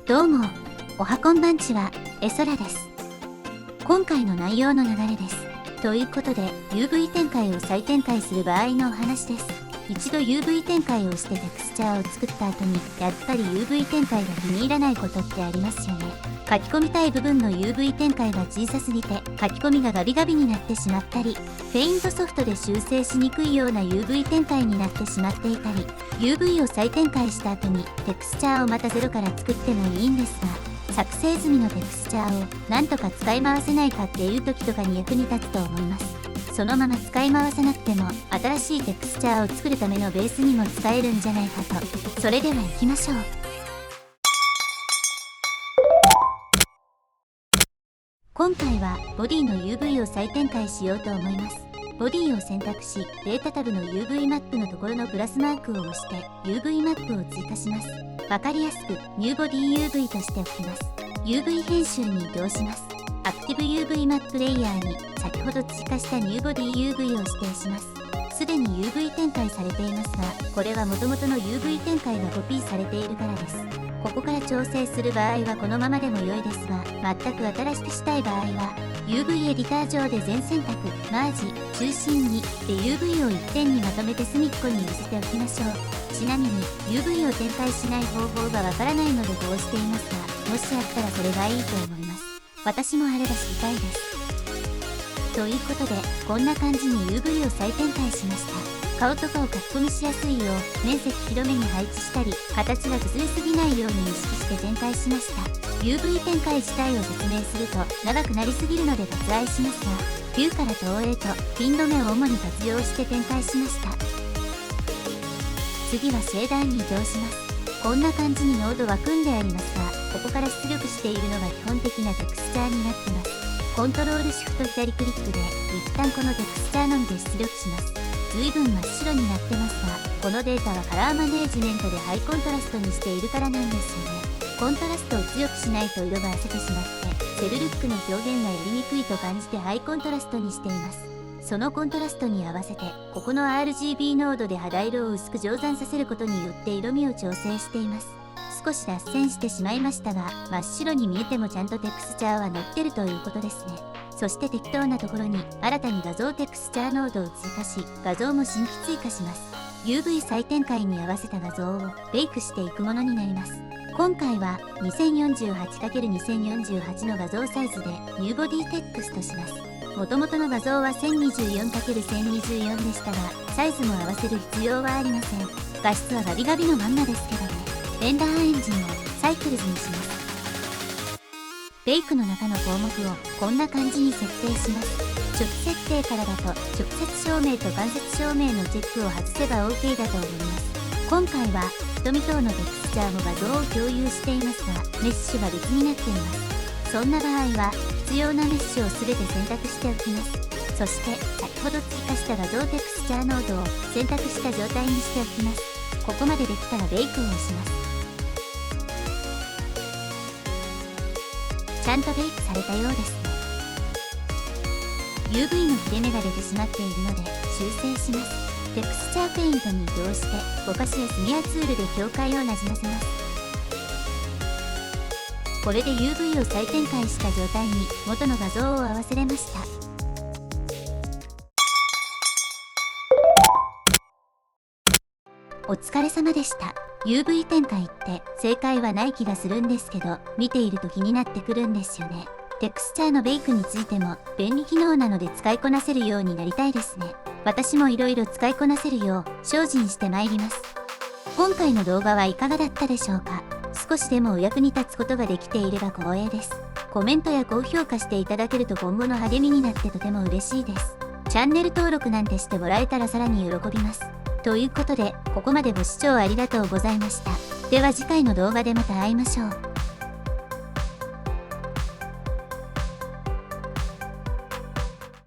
どうも、おはこんばんちは、えそらです。今回の内容の流れです。ということで、UV 展開を再展開する場合のお話です。一度 UV 展開をしてテクスチャーを作った後に、やっぱり UV 展開が気に入らないことってありますよね。書き込みたい部分の UV 展開が小さすぎて、書き込みがガビガビになってしまったり、ペイントソフトで修正しにくいような UV 展開になってしまっていたり、UV を再展開した後にテクスチャーをまたゼロから作ってもいいんですが、作成済みのテクスチャーをなんとか使い回せないかっていう時とかに役に立つと思います。そのまま使い回さなくても新しいテクスチャーを作るためのベースにも使えるんじゃないかと。それでは行きましょう。今回はボディの UV を再展開しようと思います。ボディを選択し、データタブの UV マップのところのプラスマークを押して UV マップを追加します。わかりやすくニューボディ UV としておきます。UV 編集に移動します。アクティブ UV マップレイヤーに先ほど追加したニューボディ UV を指定します。すでに UV 展開されていますが、これは元々の UV 展開がコピーされているからです。ここから調整する場合はこのままでも良いですが、全く新しくしたい場合は UV エディター上で全選択、マージ、中心にで UV を一点にまとめて隅っこに寄せておきましょう。ちなみに UV を展開しない方法がわからないのでこうしていますが、もしあったらそれがいいと思います。私もあれば知りたいです。ということで、こんな感じに UV を再展開しました。顔とかを書き込みしやすいよう面積広めに配置したり、形が崩れすぎないように意識して展開しました。UV 展開自体を説明すると長くなりすぎるので割愛しますが、ビューから投影とピン止めを主に活用して展開しました。次はシェーダーに移動します。こんな感じにノードは組んでありますが、ここから出力しているのが基本的なテクスチャーになってます。コントロールシフト左クリックで一旦このテクスチャーのみで出力します。随分真っ白になってますが、このデータはカラーマネージメントでハイコントラストにしているからなんですよね。コントラストを強くしないと色が褪せてしまって、セルルックの表現がやりにくいと感じてハイコントラストにしています。そのコントラストに合わせて、ここの RGB ノードで肌色を薄く上算させることによって色味を調整しています。少し脱線してしまいましたが、真っ白に見えてもちゃんとテクスチャーは載ってるということですね。そして適当なところに新たに画像テクスチャーノードを追加し、画像も新規追加します。UV 再展開に合わせた画像をベイクしていくものになります。今回は 2048×2048 の画像サイズでニューボディテックスとします。元々の画像は 1024×1024 でしたが、サイズも合わせる必要はありません。画質はガビガビのまんまですけどね。レンダーエンジンをサイクルズにします。ベイクの中の項目をこんな感じに設定します。初期設定からだと直接照明と間接照明のチェックを外せば OK だと思います。今回は瞳等のテクスチャーも画像を共有していますが、メッシュが別になっています。そんな場合は必要なメッシュを全て選択しておきます。そして先ほど追加した画像テクスチャーノードを選択した状態にしておきます。ここまでできたらベイクを押します。ちゃんとベイクされたようですね。UV の切れ目が出てしまっているので修正します。テクスチャーペイントに移動してぼかしやスミアツールで境界をなじませます。これで UV を再展開した状態に元の画像を合わせれました。お疲れ様でした。UV 展開って正解はない気がするんですけど、見ていると気になってくるんですよね。テクスチャーのベイクについても便利機能なので使いこなせるようになりたいですね。私も色々使いこなせるよう精進してまいります。今回の動画はいかがだったでしょうか。少しでもお役に立つことができていれば光栄です。コメントや高評価していただけると今後の励みになってとても嬉しいです。チャンネル登録なんてしてもらえたらさらに喜びます。ということで、ここまでご視聴ありがとうございました。では次回の動画でまた会いましょう。